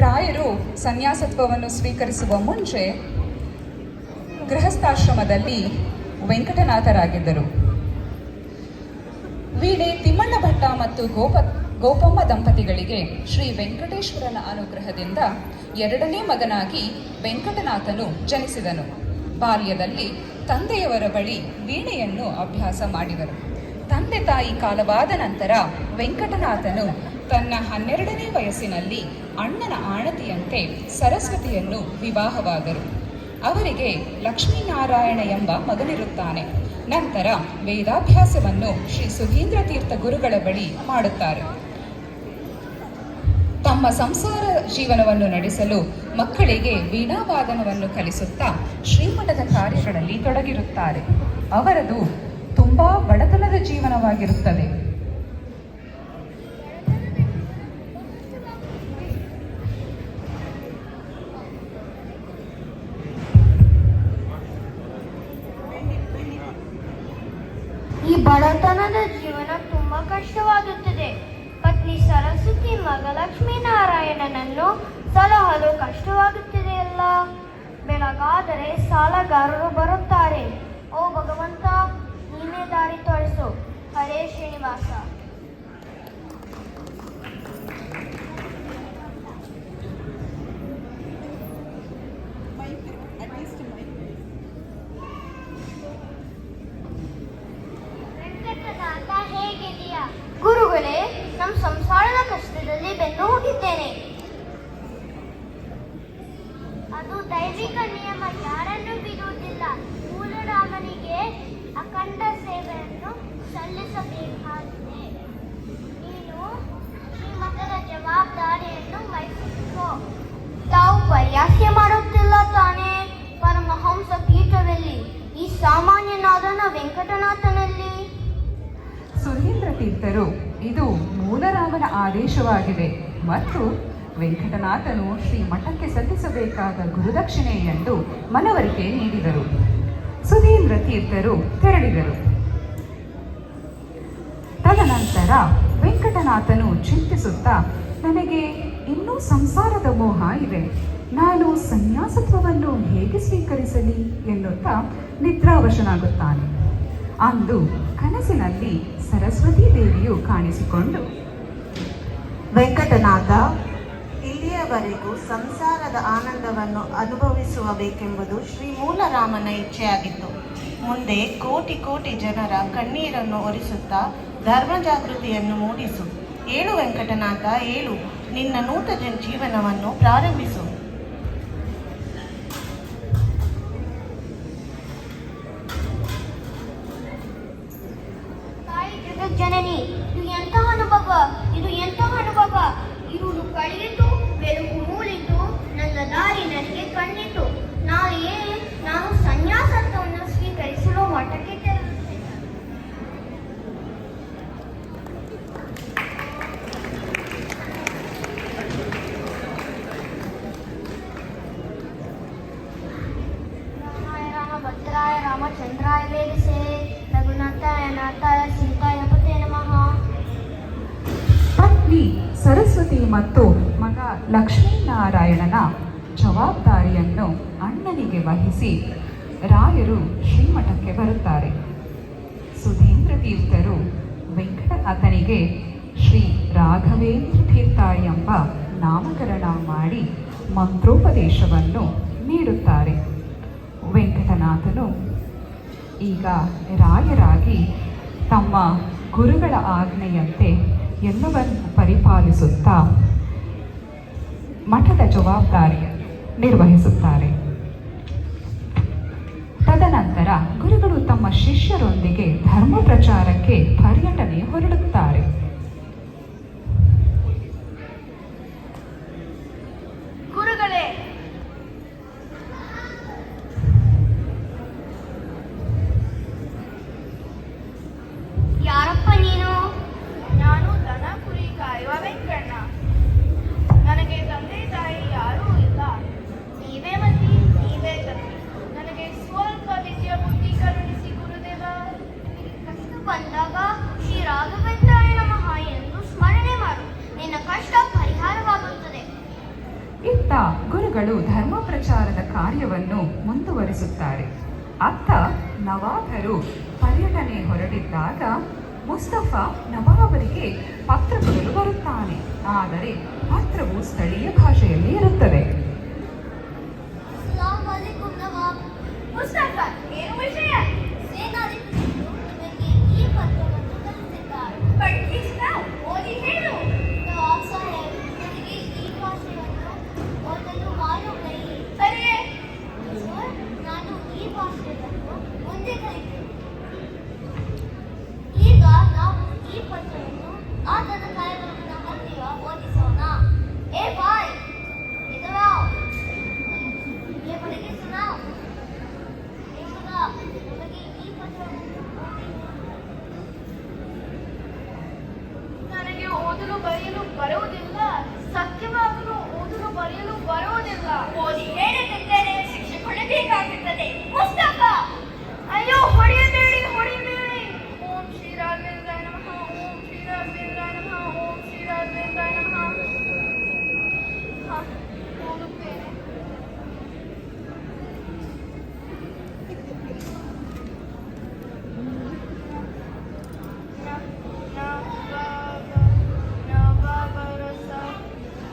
ರಾಯರು ಸನ್ಯಾಸತ್ವವನ್ನು ಸ್ವೀಕರಿಸುವ ಮುಂಚೆ ಗೃಹಸ್ಥಾಶ್ರಮದಲ್ಲಿ ವೆಂಕಟನಾಥರಾಗಿದ್ದರು. ವೀಣೆ ತಿಮ್ಮಣ್ಣ ಭಟ್ಟ ಮತ್ತು ಗೋಪಮ್ಮ ದಂಪತಿಗಳಿಗೆ ಶ್ರೀ ವೆಂಕಟೇಶ್ವರನ ಅನುಗ್ರಹದಿಂದ ಎರಡನೇ ಮಗನಾಗಿ ವೆಂಕಟನಾಥನು ಜನಿಸಿದನು. ಬಾಲ್ಯದಲ್ಲಿ ತಂದೆಯವರ ಬಳಿ ವೀಣೆಯನ್ನು ಅಭ್ಯಾಸ ಮಾಡಿದರು. ತಂದೆ ತಾಯಿ ಕಾಲವಾದ ನಂತರ ವೆಂಕಟನಾಥನು ತನ್ನ 12ನೇ ವಯಸ್ಸಿನಲ್ಲಿ ಅಣ್ಣನ ಆಣತಿಯಂತೆ ಸರಸ್ವತಿಯನ್ನು ವಿವಾಹವಾದರು. ಅವರಿಗೆ ಲಕ್ಷ್ಮೀನಾರಾಯಣ ಎಂಬ ಮಗನಿರುತ್ತಾನೆ. ನಂತರ ವೇದಾಭ್ಯಾಸವನ್ನು ಶ್ರೀ ಸುಧೀಂದ್ರ ತೀರ್ಥ ಗುರುಗಳ ಬಳಿ ಮಾಡುತ್ತಾರೆ. ತಮ್ಮ ಸಂಸಾರ ಜೀವನವನ್ನು ನಡೆಸಲು ಮಕ್ಕಳಿಗೆ ವೀಣಾವಾದನವನ್ನು ಕಲಿಸುತ್ತಾ ಶ್ರೀಮಠದ ಕಾರ್ಯಗಳಲ್ಲಿ ತೊಡಗಿರುತ್ತಾರೆ. ಅವರದು ತುಂಬಾ ಬಡತನದ ಜೀವನವಾಗಿರುತ್ತದೆ. ಈ ಬಡತನದ ಜೀವನ ತುಂಬಾ ಕಷ್ಟವಾಗುತ್ತದೆ. ಪತ್ನಿ ಸರಸ್ವತಿ ಮಗ ಲಕ್ಷ್ಮೀನಾರಾಯಣನನ್ನು ಸಲಹಲು ಕಷ್ಟವಾಗುತ್ತಿದೆಯಲ್ಲ. ಬೆಳಗಾದರೆ ಸಾಲಗಾರರು ಬರುತ್ತಾರೆ. ಓ ಭಗವಂತ, ನೀನೇ ದಾರಿ ತೋರಿಸು. ಹರೇ ಶ್ರೀನಿವಾಸ. ವೆಂಕಟನಾಥ, ಹೇಗಿದೆಯಾ? ಗುರುಗಳೇ, ನಮ್ಮ ಸಂಸಾರದ ಕಷ್ಟದಲ್ಲಿ ಬೆನ್ನು ಹೋಗಿದ್ದೇನೆ. ಅದು ದೈವಿಕ ನಿಯಮ, ಯಾರನ್ನು ಬಿಡುವುದಿಲ್ಲ. ಮೂಲರಾಮನಿಗೆ ಅಖಂಡ ಸೇವೆಯನ್ನು ಸಲ್ಲಿಸಬೇಕಾಗಿದೆ. ನೀನು ಶ್ರೀಮಠದ ಜವಾಬ್ದಾರಿಯನ್ನು ವಹಿಸಿಕೋ. ತಾವು ಪರಿಹಾಸ್ಯ ಮಾಡುತ್ತಿಲ್ಲ ತಾನೇ? ಪರಮಹಂಸ ಪೀಠದಲ್ಲಿ ಈ ಸಾಮಾನ್ಯನಾದನ ವೆಂಕಟನಾಥನಲ್ಲಿ. ಸುಧೀಂದ್ರ ತೀರ್ಥರು, ಇದು ಮೂಲರಾಮನ ಆದೇಶವಾಗಿದೆ ಮತ್ತು ವೆಂಕಟನಾಥನು ಶ್ರೀಮಠಕ್ಕೆ ಸಲ್ಲಿಸಬೇಕಾದ ಗುರುದಕ್ಷಿಣೆ ಎಂದು ಮನವರಿಕೆ ನೀಡಿದರು. ಸುಧೀಂದ್ರ ತೀರ್ಥರು ತೆರಳಿದರು. ತದನಂತರ ವೆಂಕಟನಾಥನು ಚಿಂತಿಸುತ್ತಾ, ನನಗೆ ಇನ್ನೂ ಸಂಸಾರದ ಮೋಹ ಇದೆ, ನಾನು ಸನ್ಯಾಸತ್ವವನ್ನು ಹೇಗೆ ಸ್ವೀಕರಿಸಲಿ ಎನ್ನುತ್ತಾ ನಿದ್ರಾವಶನಾಗುತ್ತಾನೆ. ಅಂದು ಕನಸಿನಲ್ಲಿ ಸರಸ್ವತೀ ದೇವಿಯು ಕಾಣಿಸಿಕೊಂಡು, ವೆಂಕಟನಾಥ, ಇಲ್ಲಿಯವರೆಗೂ ಸಂಸಾರದ ಆನಂದವನ್ನು ಅನುಭವಿಸಬೇಕೆಂಬುದು ಶ್ರೀ ಮೂಲರಾಮನ ಇಚ್ಛೆಯಾಗಿತ್ತು. ಮುಂದೆ ಕೋಟಿ ಕೋಟಿ ಜನರ ಕಣ್ಣೀರನ್ನು ಒರೆಸುತ್ತಾ ಧರ್ಮ ಜಾಗೃತಿಯನ್ನು ಮೂಡಿಸು. ಏಳು ವೆಂಕಟನಾಥ, ಏಳು, ನಿನ್ನ ನೂತನ ಜೀವನವನ್ನು ಪ್ರಾರಂಭಿಸು. ತಾಯಿ ಜಗಜ್ಜನನಿ, ಇದು ಎಂತಹ ಅನುಭವ, ಇದು ಎಂತಹ ಅನುಭವ. ಇರುಳು ಕಳೆಯಿತು, ಬೆಳಕು ಮೂಲಿತು, ನನ್ನ ದಾರಿ ನನಗೆ ಕಣ್ಣಿತು. ನಾಳೆಯೇ ನಾನು ಸನ್ಯಾಸತ್ವವನ್ನು ಸ್ವೀಕರಿಸಲು ಮಠಕ್ಕೆ ತೆರಳುತ್ತೇನೆ. ರಾಮಾಯ ರಾಮಭದ್ರಾಯ ರಾಮಚಂದ್ರಾಯ ವೇದಿಸೆ, ರಘುನಾಥಾಯ ನಾಥಾಯ ಸೀತಾಯ ಪತೆ ನಮಃ. ಪತ್ನಿ ಸರಸ್ವತಿ ಮತ್ತು ಮಗ ಲಕ್ಷ್ಮೀನಾರಾಯಣನ ಜವಾಬ್ದಾರಿಯನ್ನು ಅಣ್ಣನಿಗೆ ವಹಿಸಿ ರಾಯರು ಶ್ರೀಮಠಕ್ಕೆ ಬರುತ್ತಾರೆ. ಸುಧೀಂದ್ರ ತೀರ್ಥರು ವೆಂಕಟನಾಥನಿಗೆ ಶ್ರೀ ರಾಘವೇಂದ್ರ ತೀರ್ಥ ಎಂಬ ನಾಮಕರಣ ಮಾಡಿ ಮಂತ್ರೋಪದೇಶವನ್ನು ನೀಡುತ್ತಾರೆ. ವೆಂಕಟನಾಥನು ಈಗ ರಾಯರಾಗಿ ತಮ್ಮ ಗುರುಗಳ ಆಜ್ಞೆಯಂತೆ ಎಲ್ಲವನ್ನು ಪರಿಪಾಲಿಸುತ್ತಾ ಮಠದ ಜವಾಬ್ದಾರಿಯನ್ನು ನಿರ್ವಹಿಸುತ್ತಾರೆ. ತದನಂತರ ಗುರುಗಳು ತಮ್ಮ ಶಿಷ್ಯರೊಂದಿಗೆ ಧರ್ಮ ಪ್ರಚಾರಕ್ಕೆ ಪರ್ಯಟನೆ ಹೊರಡುತ್ತಾರೆ. ಗುರುಗಳೇ, ಯಾರಪ್ಪ ನೀನು? ನಾನು ದನ ಕುರಿ ಕಾಯುವ ವೆಂಕಣ್ಣ. ನನಗೆ ತಂದೆ ತಾಯಿ ಯಾರೂ ಇಲ್ಲ. ನೀವೇ ಮತಿ, ನೀವೇ ಗತಿ. ನನಗೆ ಸ್ವಲ್ಪ ವಿದ್ಯಾ ಬುದ್ಧಿ ಕರುಣಿಸಿ ಗುರುದೇವ. ಕಷ್ಟ ಬಂದಾಗ ಶ್ರೀ ರಾಘವೇಂದ್ರಾಯ ನಮಃ ಓದುತ್ತಾ ಗುರುಗಳು ಧರ್ಮ ಪ್ರಚಾರದ ಕಾರ್ಯವನ್ನು ಮುಂದುವರಿಸುತ್ತಾರೆ. ಅತ್ತ ನವಾಬರು ಪರ್ಯಟನೆ ಹೊರಟಿದ್ದಾಗ ಮುಸ್ತಫಾ ನವಾಬರಿಗೆ ಪತ್ರ ಕೊಡಲು ಬರುತ್ತಾನೆ. ಆದರೆ ಪತ್ರವು ಸ್ಥಳೀಯ ಭಾಷೆಯಲ್ಲಿ ಇರುತ್ತದೆ. ಅಸ್ಸಲಾಮು ಅಲೈಕುಂ ನವಾಬ್. ಮುಸ್ತಫಾ, ಏನು ವಿಷಯ? ಸೇನಾಧಿಪತಿಗಳು ನಿಮಗೆ ಈ ಪತ್ರವನ್ನು ಕಳಿಸಿದ್ದಾರೆ. But please now, ಓದಿ ಹೇಳು. ನವಾಬ್ ಸಾಹೇಬ್, ನನಗೆ ಈ ಭಾಷೆಯನ್ನು ಓದಲು ಮಾಲೂಮೇ ಇಲ್ಲ. ಸರಿಯೇ? ಸರ್, ನಾನು ಈ ಭಾಷೆಯನ್ನು ಮುಂದೆ ಕಲಿತೇನೆ. ಈಗ ನಾವು ಈ ಪತ್ರವನ್ನು ಆತನ ಸಾಹೇಬರನ್ನ ಹತ್ತಿರ ಓದಿಸೋಣ. ಏ ಬಾಯ್, इधर आओ. ये पढ़ के सुनाओ. ये सुना, ನಮಗೆ ಈ ಪತ್ರವನ್ನು ಓದಿ. ನನಗೆ ಓದಲು ಬರೆಯಲು ಬರುವುದಿಲ್ಲ. ಸತ್ಯವಾಗಲು ಓದಲು ಬರೆಯಲು ಬರುವುದಿಲ್ಲ. ಓದಿ ಹೇಳದಿದ್ದರೆ ಶಿಕ್ಷೆ ಕೊಡಬೇಕಾಗುತ್ತದೆ. ಮುಸ್ತಫಾ, ಅಯ್ಯೋ, ಹೊಡೆಯಬೇಡಿ, ಹೊಡೆಯಬೇಡಿ. ಓಂ ಶ್ರೀ ರಾಘವೇಂದ್ರಾಯ ನಮಃ, ಓಂ ಶ್ರೀ ರಾಘವೇಂದ್ರಾಯ ನಮಃ, ಓಂ ಶ್ರೀ ರಾಘವೇಂದ್ರಾಯ ನಮಃ. ಹಾ, ಓದುತ್ತೇನೆ.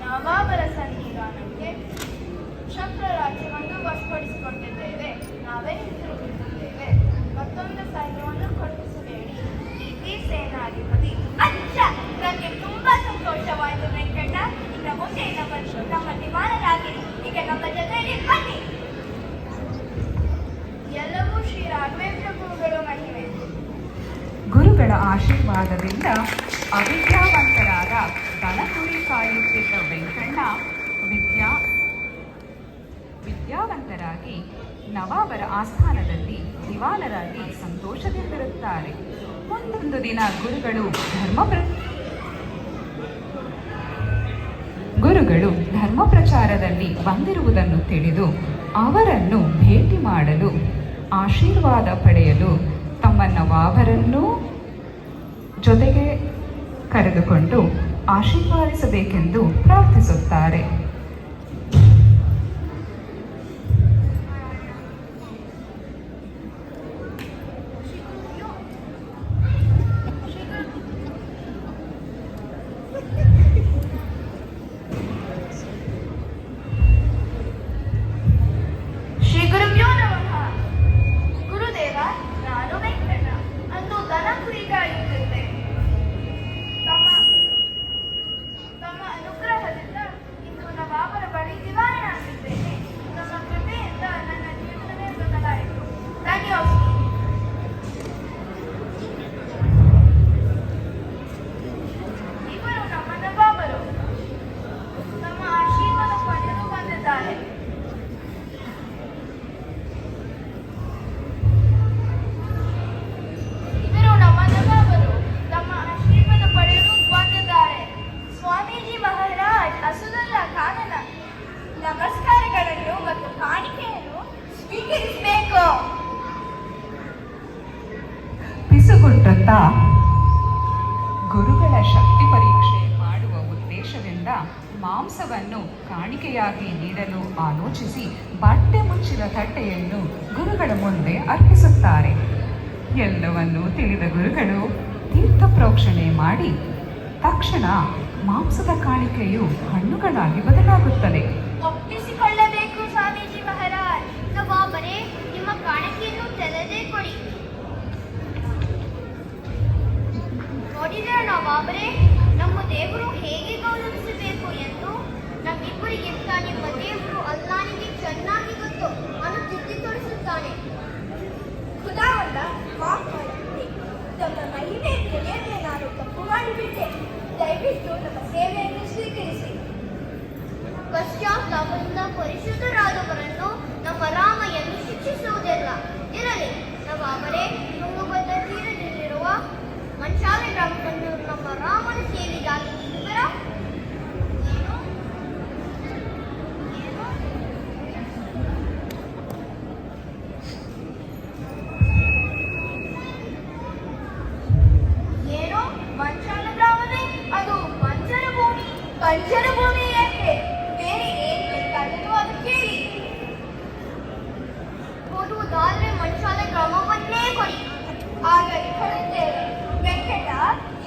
ನವಾಬರ ಸನ್ನಿಧಾನಕ್ಕೆ ಶಕ್ರ ರಾಜ್ಯವನ್ನು ವಶಪಡಿಸಿಕೊಂಡಿದ್ದೇವೆ. ನಾವೇ ಹಿಂತಿರುಗುತ್ತಿದ್ದೇವೆ. ಮತ್ತೊಂದು ಸೈನ್ಯವನ್ನು ಕಳುಹಿಸಬೇಡಿ. ಈ ಸೇನಾಧಿಪತಿ. ಅಚ್ಚ, ನನಗೆ ತುಂಬಾ ಸಂತೋಷವಾಯಿತು ವೆಂಕಟ. ಇನ್ನು ಮುಂದೆ ನಮ್ಮ ದಿವಾನರಾಗಿರಿ. ಈಗ ನಮ್ಮ ಜೊತೆಯಲ್ಲಿ ಬನ್ನಿ. ಎಲ್ಲವೂ ಶ್ರೀ ರಾಘವೇಂದ್ರ ಗುರುಗಳು ಮಹಿಮೆ. ಗುರುಗಳ ಆಶೀರ್ವಾದದಿಂದ ಅವಿದ್ಯಾವಂತರಾದ ದನ ಕುರಿ ಕಾಯುತ್ತಿದ್ದ ವೆಂಕಣ್ಣ ವಿದ್ಯಾವಂತರಾಗಿ ನವಾಬರ ಆಸ್ಥಾನದಲ್ಲಿ ದಿವಾನರಾಗಿ ಸಂತೋಷದಿಂದಿರುತ್ತಾರೆ. ಮುಂದೊಂದು ದಿನ ಗುರುಗಳು ಧರ್ಮ ಪ್ರಚಾರದಲ್ಲಿ ಬಂದಿರುವುದನ್ನು ತಿಳಿದು ಅವರನ್ನು ಭೇಟಿ ಮಾಡಲು ಆಶೀರ್ವಾದ ಪಡೆಯಲು ತಮ್ಮ ನವಾಬರನ್ನೂ ಜೊತೆಗೆ ಕರೆದುಕೊಂಡು ಆಶೀರ್ವಾದಿಸಬೇಕೆಂದು ಪ್ರಾರ್ಥಿಸುತ್ತಾರೆ. ಶ್ರೀ ಗುರುಭ್ಯೋ ನಮಃ. ಗುರುದೇವ, ನಾನು ವೆಂಕಣ್ಣ. ಅಂದು ದನ ಕುರಿ ಕಾಯುತ್ತಿದ್ದೆ. ತಮ್ಮ ಅನುಗ್ರಹದಿಂದ ಇಂದು ನವಾಬರ ಬಳಿ ದಿವಾನನಾಗಿದ್ದೇನೆ. ನಮ್ಮ ಕೃಪೆಯಿಂದ ನನ್ನ ಜೀವನವೇ ಬದಲಾಯಿತು. ಧನ್ಯೋಸ್ಮಿ. ಇವರು ನಮ್ಮ ನವಾಬರು. ನಮ್ಮ ಆಶೀರ್ವಾದ ಪಡೆಯಲು ಬಂದಿದ್ದಾರೆ. ಇವರು ನಮ್ಮ ನವಾಬರು. ತಮ್ಮ ಆಶೀರ್ವಾದ ಪಡೆಯಲು ಬಂದಿದ್ದಾರೆ. ಸ್ವಾಮೀಜಿ ಮಹಾರಾಜ್ ಅಸದುಲ್ಲಾ ಖಾನನ ನಮಸ್ಕಾರಗಳನ್ನು ಮತ್ತು ಕಾಣಿಕೆಯನ್ನು ಸ್ವೀಕರಿಸಬೇಕು. ಪಿಸುಗುಟ್ಟುತ್ತಾ ಗುರುಗಳ ಶಕ್ತಿ ಪರೀಕ್ಷೆ ಮಾಡುವ ಉದ್ದೇಶದಿಂದ ಮಾಂಸವನ್ನು ಕಾಣಿಕೆಯಾಗಿ ನೀಡಲು ಆಲೋಚಿಸಿ ಬಟ್ಟೆ ಮುಚ್ಚಿದ ತಟ್ಟೆಯನ್ನು ಗುರುಗಳ ಮುಂದೆ ಅರ್ಪಿಸುತ್ತಾರೆ. ಎಲ್ಲವನ್ನೂ ತಿಳಿದ ಗುರುಗಳು ತೀರ್ಥ ಪ್ರೋಕ್ಷಣೆ ಮಾಡಿ ತಕ್ಷಣ ಮಾಂಸದ ಕಾಣಿಕೆಯು ಹಣ್ಣುಗಳಾಗಿ ಬದಲಾಗುತ್ತದೆ. ಒಪ್ಪಿಸಿಕೊಳ್ಳಬೇಕು ಸ್ವಾಮೀಜಿ ಮಹಾರಾಜ್. ನವಾಬರೇ, ನಿಮ್ಮ ಕಾಣಿಕೆಯನ್ನು ತೆರೆದೇ ಕೊಡಿ. ನೋಡಿದರೆ ನವಾಬರೇ, ನಮ್ಮ ದೇವರು ಹೇಗೆ ಗೌರವಿಸಬೇಕು ಎಂದು ನಮ್ಮಿಬ್ಬರಿಗಿಂತ ನಿಮ್ಮ ದೇವರು ಅಲ್ಲಾನಿಗೆ ಚೆನ್ನಾಗಿ ಗೊತ್ತು. ಅವನು ತಿದ್ದಿ ತೋರಿಸುತ್ತಾನೆ. ಖುದಾವಂದ ಮಾಫ್ ಮಾಡಿ. ತಮ್ಮ ಮಹಿಮೆ ತಿಳಿಯದೆ ನಾನು ತಪ್ಪು ಮಾಡಿಬಿಟ್ಟೆ. ದಯವಿಟ್ಟು ನಮ್ಮ ಸೇವೆಯನ್ನು ಸ್ವೀಕರಿಸಿ. ಪಶ್ಚಾತ್ತಾಪದಿಂದ ಪರಿಶುದ್ಧರಾದವರನ್ನು ನಮ್ಮ ರಾಮ ಎಂದು ಶಿಕ್ಷಿಸುವುದಿಲ್ಲ. ಇರಲಿ ನವಾಬರೇ, ತುಂಗಭದ್ರಾ ತೀರದಲ್ಲಿರುವ ಮಂಚಾಲ ಗ್ರಾಮವನ್ನು ನಮ್ಮ ರಾಮನ ಸೇವೆಗಾಗಿ ನೀಡುವರ? ಏನು? ಏನೋ ಮಂಚಾಲ ಗ್ರಾಮವೇ? ಅದು ಬಂಜರ ಭೂಮಿ. ಬಂಜರ ಭೂಮಿ ಏಕೆ? ಬೇರೆ ಏನ್ ಬೇಕಾ? ಅದಾದ್ರೆ ಮಂಚಾಲೆ ಗ್ರಾಮವನ್ನೇ ಕೊಡಿ. ಆಗಲಿ ಕೊಡುತ್ತೇವೆ. ವೆಂಕಟ,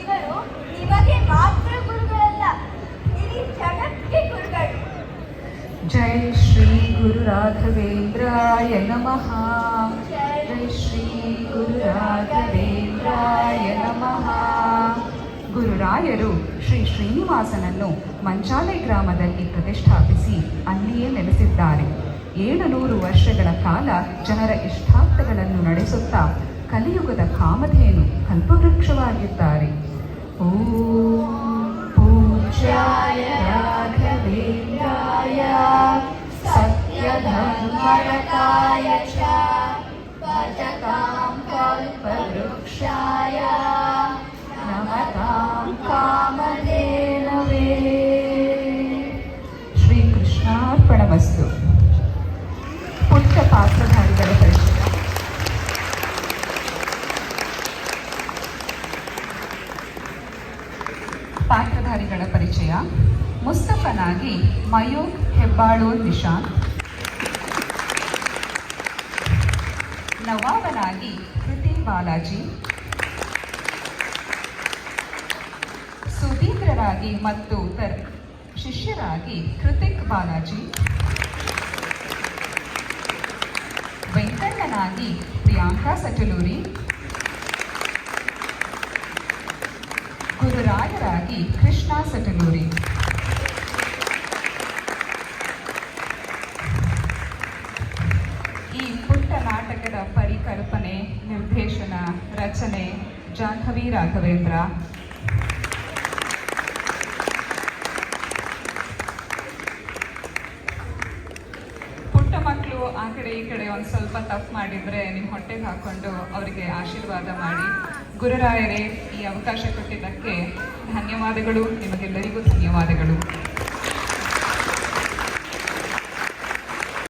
ಇವರು ನಿಮಗೆ ಮಾತ್ರ ಗುರುಗಳಲ್ಲ, ಇಡೀ ಜಗತ್ತಿಗೆ ಗುರುಗಳು. ಜೈ ಶ್ರೀ ಗುರು ರಾಘವೇಂದ್ರಾಯ ನಮಃ. ಜೈ ಶ್ರೀ ಗುರು ರಾಘವೇಂದ್ರಾಯ ನಮಃ. ಗುರುರಾಯರು ಶ್ರೀ ಶ್ರೀನಿವಾಸನನ್ನು ಮಂಚಾಲೆ ಗ್ರಾಮದಲ್ಲಿ ಪ್ರತಿಷ್ಠಾಪಿಸಿ ಅಲ್ಲಿಯೇ ನೆಲೆಸಿದ್ದಾರೆ. 700 ವರ್ಷಗಳ ಕಾಲ ಜನರ ಇಷ್ಟಾರ್ಥಗಳನ್ನು ನಡೆಸುತ್ತಾ ಕಲಿಯುಗದ ಕಾಮಧೇನು ಕಲ್ಪವೃಕ್ಷವಾಗಿದ್ದಾರೆ. ಓಂ ಪೂಜ್ಯಾಯ ರಾಘವೇಂದ್ರಾಯ ಸತ್ಯಧರ್ಮರತಾಯ ಚ ಭಜತಾಂ ಕಲ್ಪವೃಕ್ಷಾಯ ನಮತಾಂ ಕಾಮಧೇನವೇ. ಶ್ರೀಕೃಷ್ಣಾರ್ಪಣಮಸ್ತು. ಪುಟ್ಟ ಪಾತ್ರಧಾರಿಗಳ ಪರಿಚಯ. ಪಾತ್ರಧಾರಿಗಳ ಪರಿಚಯ. ಮುಸ್ತಫನಾಗಿ ಮಯೂರ್ ಹೆಬ್ಬಾಳೂರ್ ನಿಶಾಂತ್. ನವಾಬನಾಗಿ ಕೃತಿ ಬಾಲಾಜಿ. ಸುಧೀಂದ್ರರಾಗಿ ಮತ್ತು ಶಿಷ್ಯರಾಗಿ ಕೃತಿಕ್ ಬಾಲಾಜಿ. ವೆಂಕಣ್ಣನಾಗಿ ಪ್ರಿಯಾಂಕಾ ಸಟಲೂರಿ. ಗುರುರಾಯರಾಗಿ ಕೃಷ್ಣ ಸಟಲೂರಿ. ಈ ಪುಟ್ಟ ನಾಟಕದ ಪರಿಕಲ್ಪನೆ, ನಿರ್ದೇಶನ, ರಚನೆ ಜಾಹ್ನವಿ ರಾಘವೇಂದ್ರ. ಪುಟ್ಟ ಮಕ್ಕಳು ಆ ಕಡೆ ಈ ಕಡೆ ಒಂದು ಸ್ವಲ್ಪ ತಪ್ಪು ಮಾಡಿದರೆ ನಿಮ್ಮ ಹೊಟ್ಟೆಗೆ ಹಾಕ್ಕೊಂಡು ಅವರಿಗೆ ಆಶೀರ್ವಾದ ಮಾಡಿ. ಗುರುರಾಯರೇ, ಈ ಅವಕಾಶ ಕೊಟ್ಟಿದ್ದಕ್ಕೆ ಧನ್ಯವಾದಗಳು. ನಿಮಗೆಲ್ಲರಿಗೂ ಧನ್ಯವಾದಗಳು.